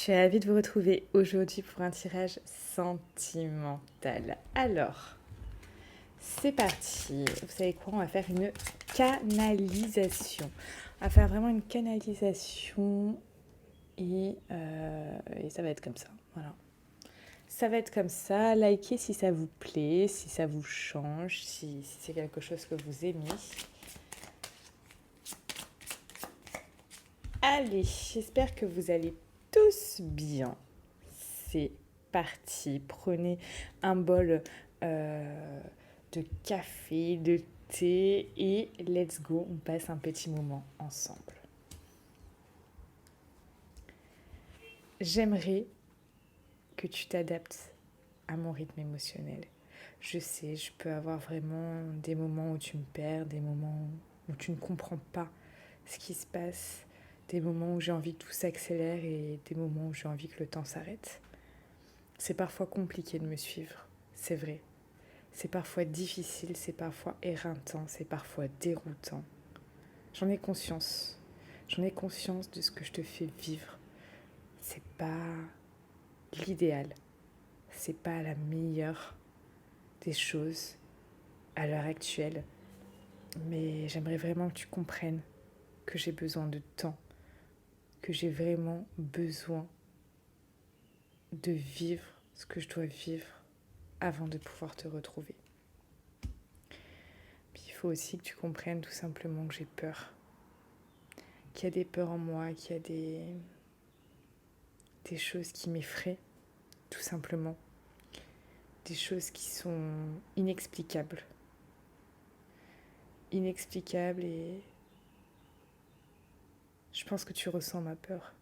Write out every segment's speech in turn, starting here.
suis ravie de vous retrouver aujourd'hui pour un tirage sentimental. Alors, c'est parti. Vous savez quoi? On va faire une canalisation. On va faire vraiment une canalisation et ça va être comme ça. Voilà. Ça va être comme ça. Likez si ça vous plaît, si ça vous change, si c'est quelque chose que vous aimez. Allez, j'espère que vous allez tous bien. C'est parti. Prenez un bol de café, de thé et let's go. On passe un petit moment ensemble. J'aimerais que tu t'adaptes à mon rythme émotionnel. Je sais, je peux avoir vraiment des moments où tu me perds, des moments où tu ne comprends pas ce qui se passe, des moments où j'ai envie que tout s'accélère et des moments où j'ai envie que le temps s'arrête. C'est parfois compliqué de me suivre, c'est vrai. C'est parfois difficile, c'est parfois éreintant, c'est parfois déroutant. J'en ai conscience. J'en ai conscience de ce que je te fais vivre. C'est pas l'idéal. C'est pas la meilleure des choses à l'heure actuelle. Mais j'aimerais vraiment que tu comprennes que j'ai besoin de temps, que j'ai vraiment besoin de vivre ce que je dois vivre avant de pouvoir te retrouver. Puis il faut aussi que tu comprennes tout simplement que j'ai peur. Qu'il y a des peurs en moi, qu'il y a des choses qui m'effraient, tout simplement. Des choses qui sont inexplicables. Inexplicables et je pense que tu ressens ma peur.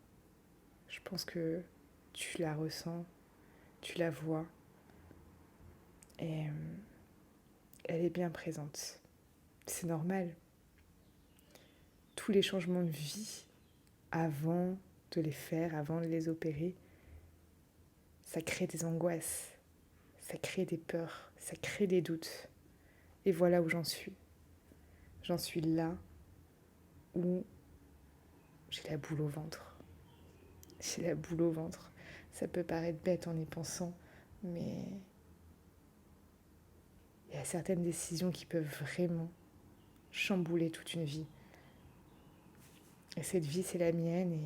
Je pense que tu la ressens, tu la vois et elle est bien présente. C'est normal. Tous les changements de vie, avant de les faire, avant de les opérer, ça crée des angoisses, ça crée des peurs, ça crée des doutes. Et voilà où j'en suis. J'en suis là où j'ai la boule au ventre. J'ai la boule au ventre. Ça peut paraître bête en y pensant, mais il y a certaines décisions qui peuvent vraiment chambouler toute une vie. Et cette vie, c'est la mienne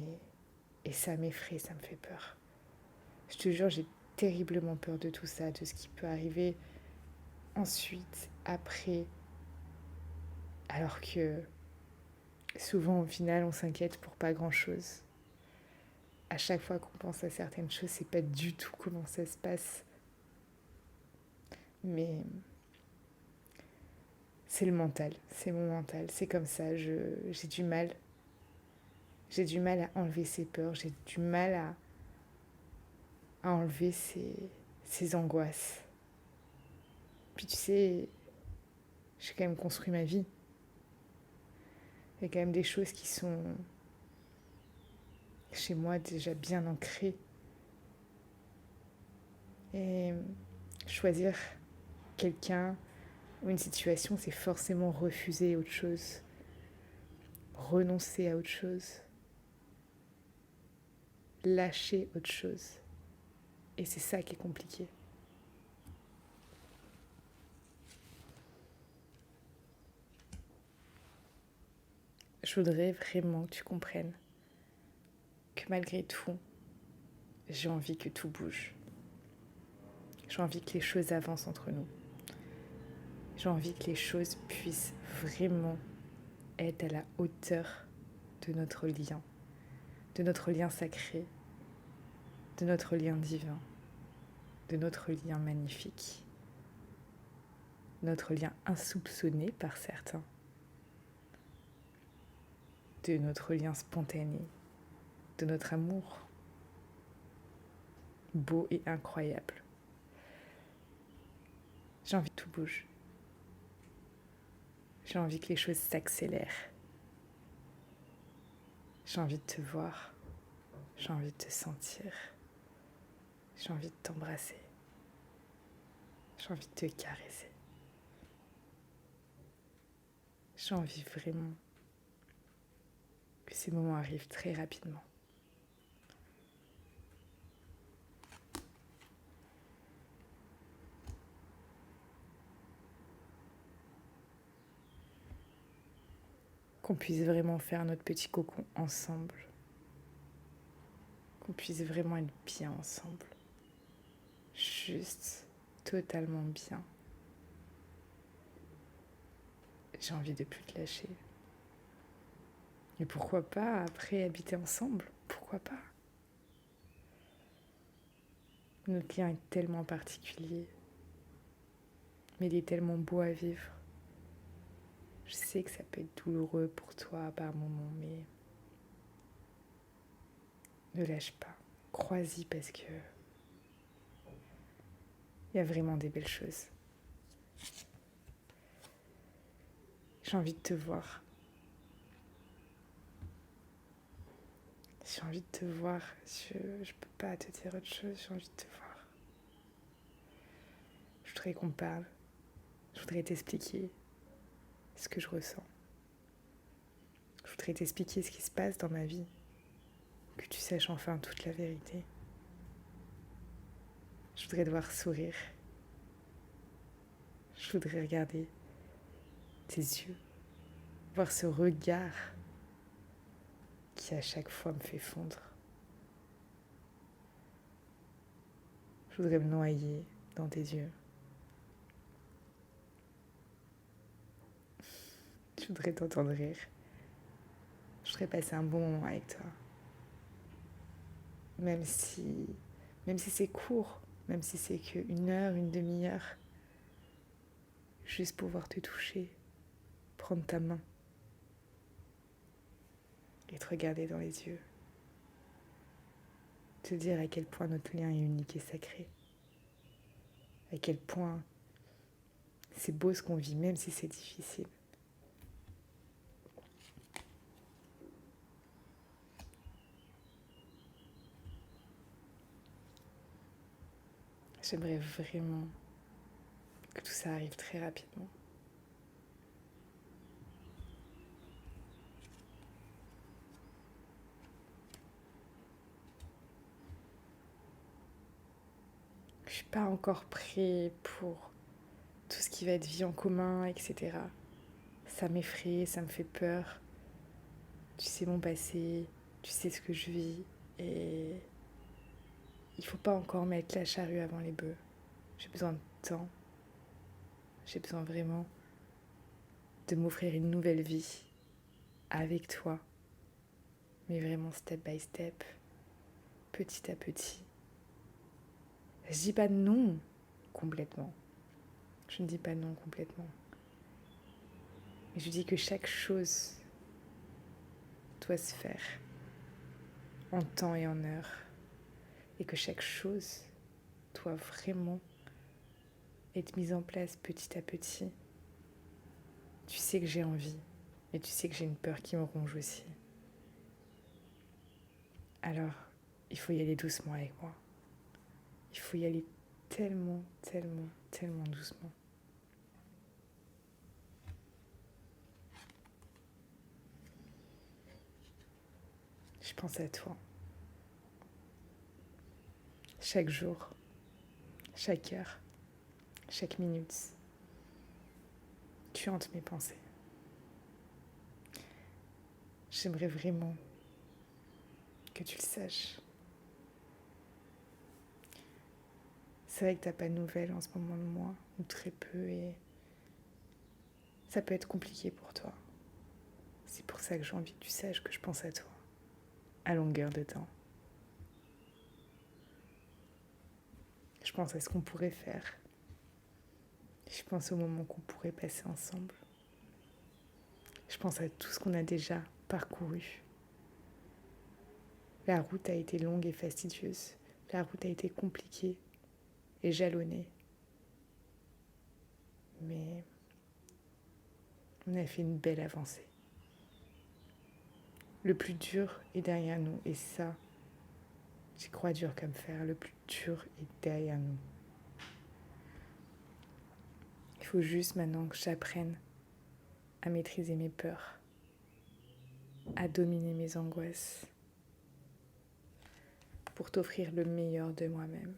et ça m'effraie, ça me fait peur. Je te jure, j'ai terriblement peur de tout ça, de ce qui peut arriver ensuite, après, alors que souvent, au final, on s'inquiète pour pas grand-chose. À chaque fois qu'on pense à certaines choses, c'est pas du tout comment ça se passe. Mais c'est le mental, c'est mon mental, c'est comme ça, j'ai du mal. J'ai du mal à enlever ces peurs, j'ai du mal à enlever ces angoisses. Puis tu sais, j'ai quand même construit ma vie. Il y a quand même des choses qui sont chez moi déjà bien ancrées. Et choisir quelqu'un ou une situation, c'est forcément refuser autre chose, renoncer à autre chose, lâcher autre chose. Et c'est ça qui est compliqué. Je voudrais vraiment que tu comprennes que malgré tout, j'ai envie que tout bouge. J'ai envie que les choses avancent entre nous. J'ai envie que les choses puissent vraiment être à la hauteur de notre lien sacré, de notre lien divin, de notre lien magnifique, notre lien insoupçonné par certains, de notre lien spontané, de notre amour beau et incroyable. J'ai envie que tout bouge. J'ai envie que les choses s'accélèrent. J'ai envie de te voir. J'ai envie de te sentir. J'ai envie de t'embrasser. J'ai envie de te caresser. J'ai envie vraiment que ces moments arrivent très rapidement. qu'on puisse vraiment faire notre petit cocon ensemble, qu'on puisse vraiment être bien ensemble, juste totalement bien. J'ai envie de plus te lâcher. Et pourquoi pas après habiter ensemble? Pourquoi pas? Notre lien est tellement particulier, mais il est tellement beau à vivre. Je sais que ça peut être douloureux pour toi par moments, mais ne lâche pas. Crois-y parce que il y a vraiment des belles choses. J'ai envie de te voir. J'ai envie de te voir. Je peux pas te dire autre chose. J'ai envie de te voir. Je voudrais qu'on parle. Je voudrais t'expliquer ce que je ressens. Je voudrais t'expliquer ce qui se passe dans ma vie. Que tu saches enfin toute la vérité. Je voudrais te voir sourire. Je voudrais regarder tes yeux. Voir ce regard qui à chaque fois me fait fondre. Je voudrais me noyer dans tes yeux. Je voudrais t'entendre rire. Je voudrais passer un bon moment avec toi. Même si c'est court, même si c'est qu'une heure, une demi-heure, juste pouvoir te toucher, prendre ta main et te regarder dans les yeux. Te dire à quel point notre lien est unique et sacré. À quel point c'est beau ce qu'on vit, même si c'est difficile. J'aimerais vraiment que tout ça arrive très rapidement. Je suis pas encore prêt pour tout ce qui va être vie en commun, etc. Ça m'effraie, ça me fait peur. Tu sais mon passé, tu sais ce que je vis et il faut pas encore mettre la charrue avant les bœufs. J'ai besoin de temps. J'ai besoin vraiment de m'offrir une nouvelle vie avec toi. Mais vraiment step by step, petit à petit. Je dis pas non complètement. Je ne dis pas non complètement. Mais je dis que chaque chose doit se faire en temps et en heure. Et que chaque chose doit vraiment être mise en place petit à petit. Tu sais que j'ai envie, mais tu sais que j'ai une peur qui me ronge aussi. Alors, il faut y aller doucement avec moi. Il faut y aller tellement, tellement, tellement doucement. Je pense à toi. Chaque jour, chaque heure, chaque minute. Tu hantes mes pensées. J'aimerais vraiment que tu le saches. C'est vrai que t'as pas de nouvelles en ce moment de moi, ou très peu, et ça peut être compliqué pour toi. C'est pour ça que j'ai envie que tu saches que je pense à toi, à longueur de temps. Je pense à ce qu'on pourrait faire. Je pense au moment qu'on pourrait passer ensemble. Je pense à tout ce qu'on a déjà parcouru. La route a été longue et fastidieuse. La route a été compliquée et jalonnée. Mais on a fait une belle avancée. Le plus dur est derrière nous. Et ça, j'y crois dur comme fer. Le plus dur est derrière nous. Il faut juste maintenant que j'apprenne à maîtriser mes peurs, à dominer mes angoisses, pour t'offrir le meilleur de moi-même.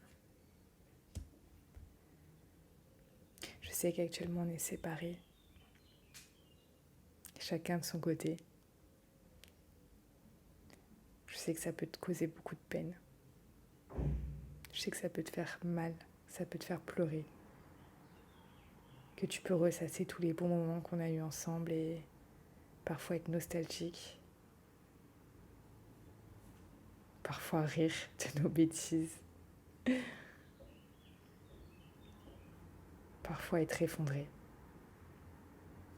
Je sais qu'actuellement on est séparés. chacun de son côté. Je sais que ça peut te causer beaucoup de peine. Je sais que ça peut te faire mal, ça peut te faire pleurer. Que tu peux ressasser tous les bons moments qu'on a eus ensemble et parfois être nostalgique. Parfois rire de nos bêtises. Parfois être effondré.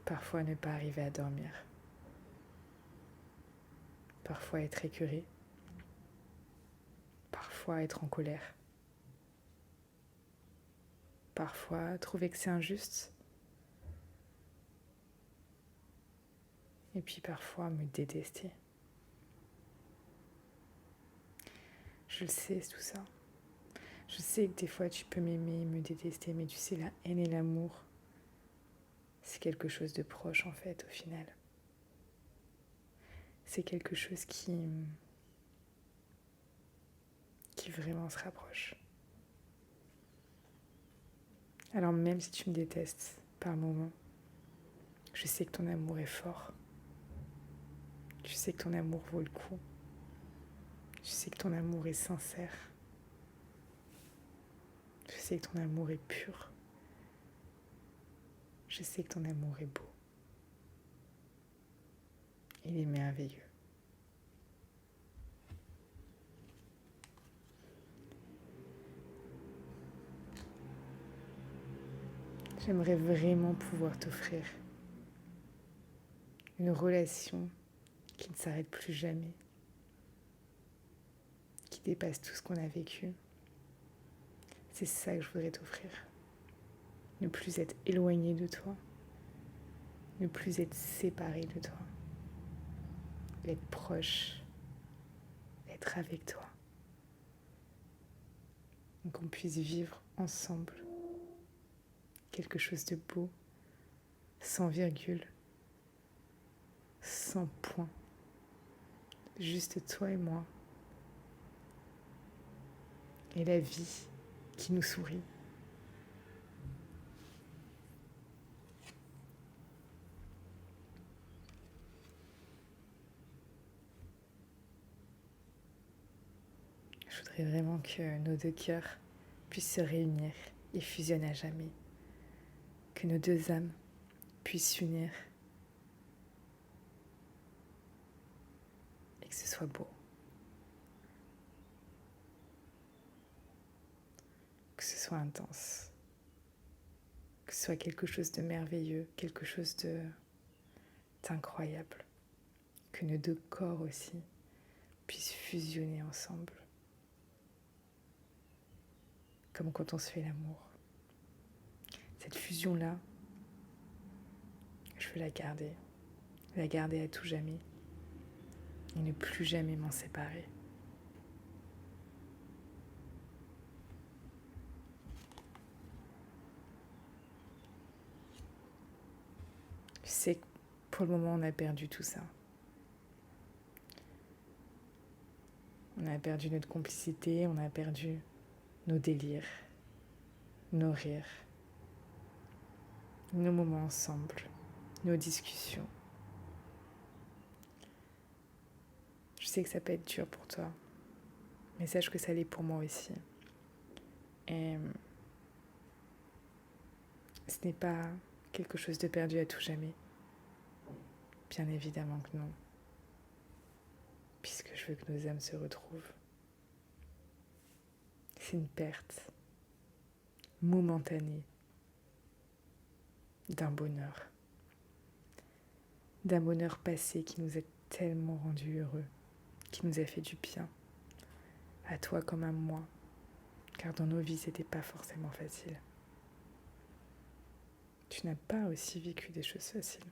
Parfois ne pas arriver à dormir. Parfois être écœuré. Parfois être en colère. Parfois trouver que c'est injuste. Et puis parfois me détester. Je le sais, tout ça. Je sais que des fois tu peux m'aimer, me détester, mais tu sais, la haine et l'amour, c'est quelque chose de proche en fait, au final. C'est quelque chose qui vraiment se rapproche. Alors même si tu me détestes par moments, je sais que ton amour est fort. Je sais que ton amour vaut le coup. Je sais que ton amour est sincère. Je sais que ton amour est pur. Je sais que ton amour est beau. Il est merveilleux. J'aimerais vraiment pouvoir t'offrir une relation qui ne s'arrête plus jamais, qui dépasse tout ce qu'on a vécu. C'est ça que je voudrais t'offrir. Ne plus être éloigné de toi, ne plus être séparé de toi, être proche, être avec toi. Donc qu'on puisse vivre ensemble quelque chose de beau, sans virgule, sans point. Juste toi et moi. Et la vie qui nous sourit. Je voudrais vraiment que nos deux cœurs puissent se réunir et fusionnent à jamais. Que nos deux âmes puissent s'unir et que ce soit beau. Que ce soit intense. Que ce soit quelque chose de merveilleux, quelque chose d'incroyable. Que nos deux corps aussi puissent fusionner ensemble. Comme quand on se fait l'amour. Cette fusion-là, je veux la garder à tout jamais et ne plus jamais m'en séparer. Je sais que pour le moment, on a perdu tout ça. On a perdu notre complicité, on a perdu nos délires, nos rires, nos moments ensemble, nos discussions. Je sais que ça peut être dur pour toi, mais sache que ça l'est pour moi aussi. Et ce n'est pas quelque chose de perdu à tout jamais. Bien évidemment que non. Puisque je veux que nos âmes se retrouvent. C'est une perte momentanée d'un bonheur. D'un bonheur passé qui nous a tellement rendus heureux, qui nous a fait du bien. À toi comme à moi. Car dans nos vies, c'était pas forcément facile. Tu n'as pas aussi vécu des choses faciles.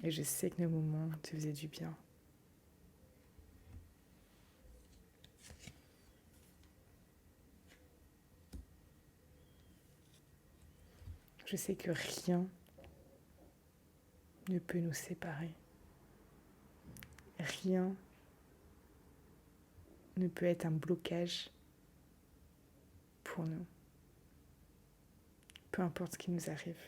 Et je sais que nos moments te faisaient du bien. Je sais que rien ne peut nous séparer. Rien ne peut être un blocage pour nous. Peu importe ce qui nous arrive.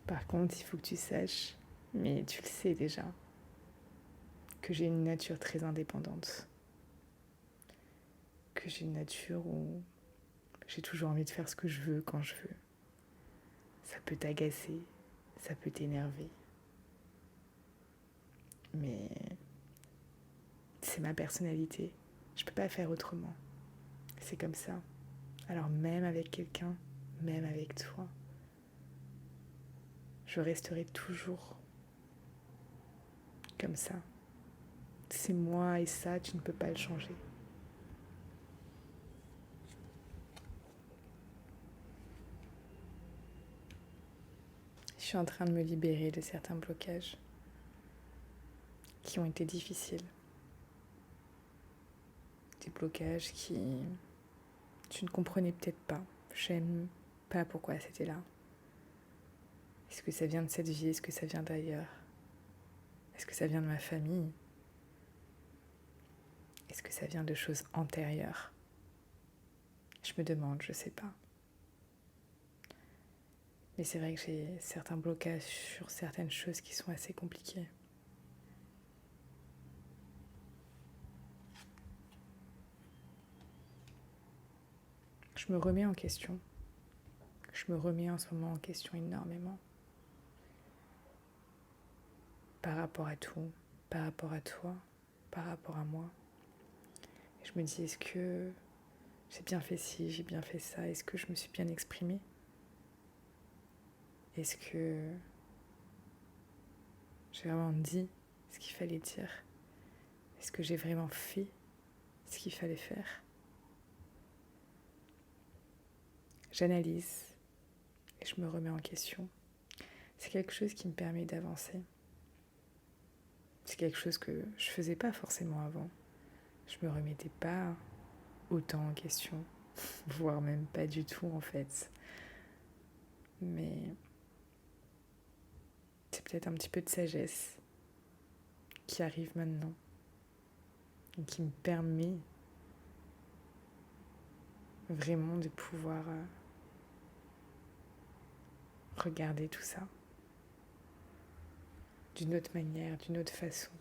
Par contre, il faut que tu saches, mais tu le sais déjà, que j'ai une nature très indépendante. Que j'ai une nature où j'ai toujours envie de faire ce que je veux quand je veux. Ça peut t'agacer, ça peut t'énerver. Mais c'est ma personnalité. Je peux pas faire autrement. C'est comme ça. Alors même avec quelqu'un, même avec toi, je resterai toujours comme ça. C'est moi et ça, tu ne peux pas le changer. Je suis en train de me libérer de certains blocages qui ont été difficiles. Des blocages qui tu ne comprenais peut-être pas. J'aime pas pourquoi c'était là. Est-ce que ça vient de cette vie? Est-ce que ça vient d'ailleurs? Est-ce que ça vient de ma famille? Est-ce que ça vient de choses antérieures? Je me demande, je sais pas. Mais c'est vrai que j'ai certains blocages sur certaines choses qui sont assez compliquées. Je me remets en question. Je me remets en ce moment en question énormément. Par rapport à tout, par rapport à toi, par rapport à moi. Et je me dis, est-ce que j'ai bien fait ci, j'ai bien fait ça? Est-ce que je me suis bien exprimée? Est-ce que j'ai vraiment dit ce qu'il fallait dire? Est-ce que j'ai vraiment fait ce qu'il fallait faire? J'analyse et je me remets en question. C'est quelque chose qui me permet d'avancer. C'est quelque chose que je faisais pas forcément avant. Je me remettais pas autant en question, voire même pas du tout en fait. Mais c'est peut-être un petit peu de sagesse qui arrive maintenant et qui me permet vraiment de pouvoir regarder tout ça d'une autre manière, d'une autre façon.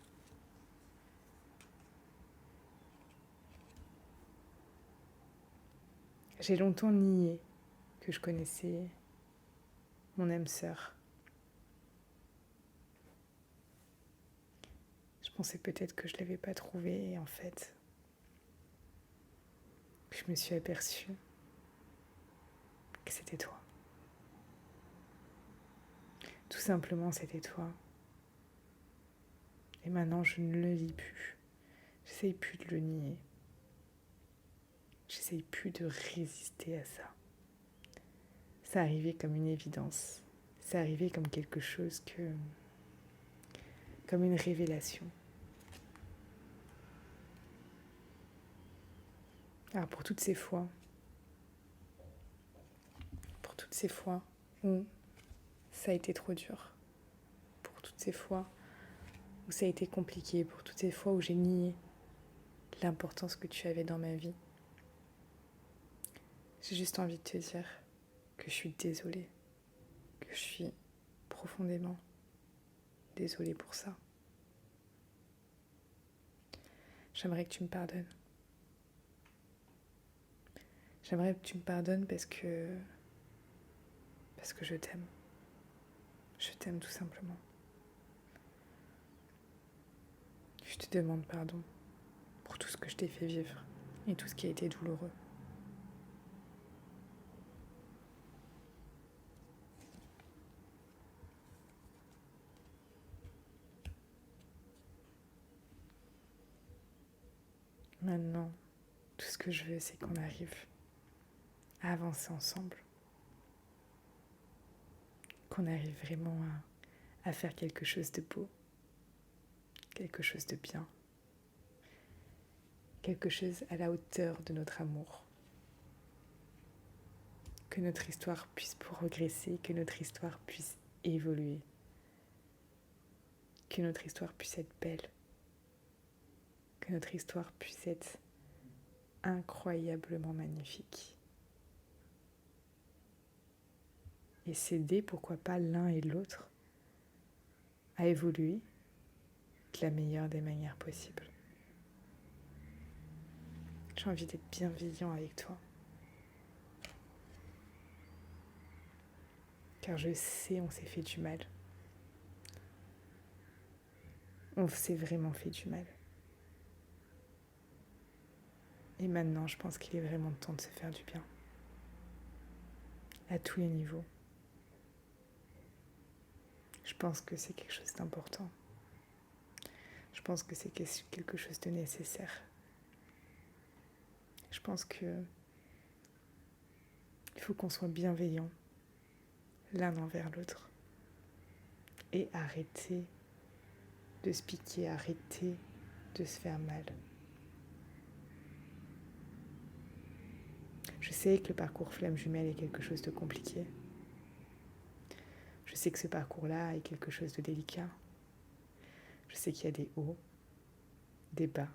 J'ai longtemps nié que je connaissais mon âme sœur. Je pensais peut-être que je ne l'avais pas trouvée et en fait, je me suis aperçue que c'était toi. Tout simplement, c'était toi. Et maintenant, je ne le lis plus. J'essaye plus de le nier. J'essaye plus de résister à ça. Ça arrivait comme une évidence. Ça arrivait comme quelque chose que... comme une révélation. Alors pour toutes ces fois où ça a été trop dur, pour toutes ces fois où ça a été compliqué, pour toutes ces fois où j'ai nié l'importance que tu avais dans ma vie, j'ai juste envie de te dire que je suis désolée, que je suis profondément désolée pour ça. J'aimerais que tu me pardonnes. J'aimerais que tu me pardonnes parce que je t'aime. Je t'aime tout simplement. Je te demande pardon pour tout ce que je t'ai fait vivre et tout ce qui a été douloureux. Maintenant, tout ce que je veux, c'est qu'on arrive à avancer ensemble. Qu'on arrive vraiment à faire quelque chose de beau, quelque chose de bien, quelque chose à la hauteur de notre amour. Que notre histoire puisse progresser, que notre histoire puisse évoluer, que notre histoire puisse être belle, que notre histoire puisse être incroyablement magnifique. et s'aider, pourquoi pas l'un et l'autre, à évoluer de la meilleure des manières possibles. J'ai envie d'être bienveillant avec toi. Car je sais, on s'est fait du mal. On s'est vraiment fait du mal. Et maintenant, je pense qu'il est vraiment temps de se faire du bien. À tous les niveaux. Je pense que c'est quelque chose d'important. Je pense que c'est quelque chose de nécessaire. Je pense que il faut qu'on soit bienveillant l'un envers l'autre. Et arrêter de se piquer, arrêter de se faire mal. Je sais que le parcours flamme jumelle est quelque chose de compliqué. Je sais que ce parcours-là est quelque chose de délicat. Je sais qu'il y a des hauts, des bas,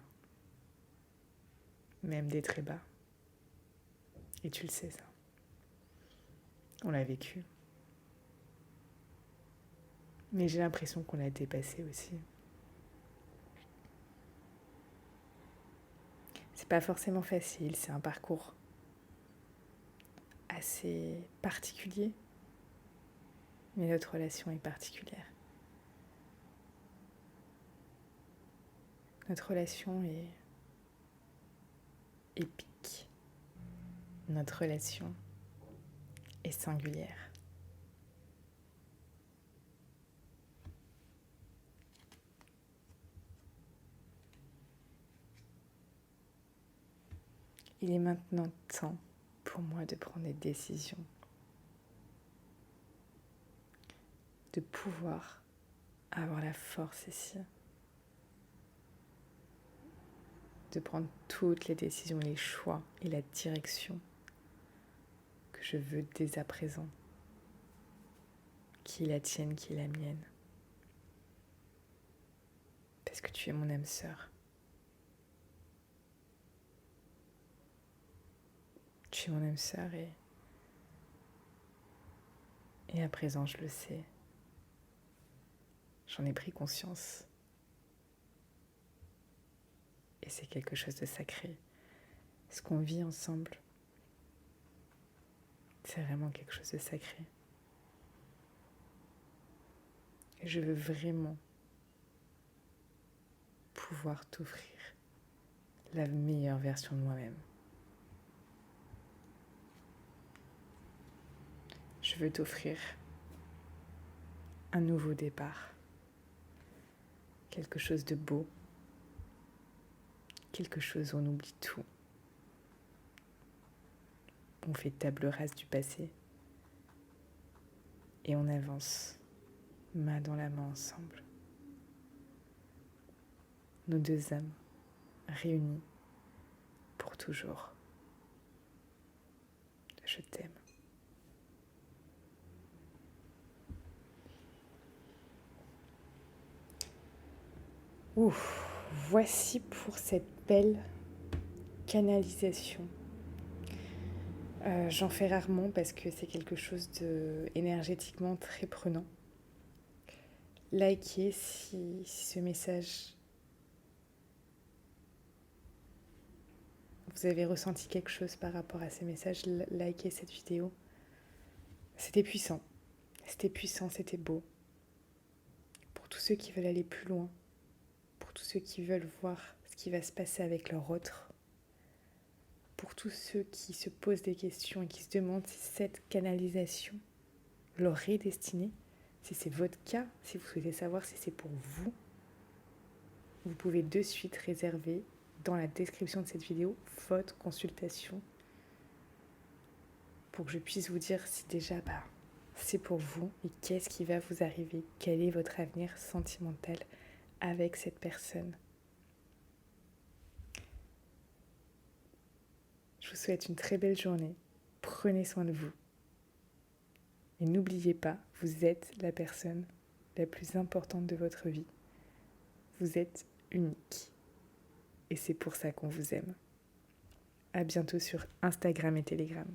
même des très bas. Et tu le sais, ça. On l'a vécu. Mais j'ai l'impression qu'on l'a dépassé aussi. C'est pas forcément facile, c'est un parcours assez particulier. Mais notre relation est particulière. Notre relation est épique. Notre relation est singulière. Il est maintenant temps pour moi de prendre des décisions, de pouvoir avoir la force ici, de prendre toutes les décisions, les choix et la direction que je veux dès à présent, qui est la tienne, qui est la mienne. Parce que tu es mon âme sœur. Tu es mon âme sœur et à présent je le sais. J'en ai pris conscience. Et c'est quelque chose de sacré. Ce qu'on vit ensemble, c'est vraiment quelque chose de sacré. Et je veux vraiment pouvoir t'offrir la meilleure version de moi-même. Je veux t'offrir un nouveau départ. Quelque chose de beau. Quelque chose où on oublie tout. On fait table rase du passé. Et on avance, main dans la main ensemble. Nos deux âmes réunies pour toujours. Je t'aime. Ouf, voici pour cette belle canalisation. J'en fais rarement parce que c'est quelque chose de énergétiquement très prenant. Likez si ce message, vous avez ressenti quelque chose par rapport à ces messages, likez cette vidéo. C'était puissant, c'était beau. Pour tous ceux qui veulent aller plus loin, pour tous ceux qui veulent voir ce qui va se passer avec leur autre, pour tous ceux qui se posent des questions et qui se demandent si cette canalisation leur est destinée, si c'est votre cas, si vous souhaitez savoir si c'est pour vous, vous pouvez de suite réserver dans la description de cette vidéo votre consultation pour que je puisse vous dire si déjà c'est pour vous et qu'est-ce qui va vous arriver, quel est votre avenir sentimental avec cette personne. Je vous souhaite une très belle journée. Prenez soin de vous. Et n'oubliez pas, vous êtes la personne la plus importante de votre vie. Vous êtes unique. Et c'est pour ça qu'on vous aime. À bientôt sur Instagram et Telegram.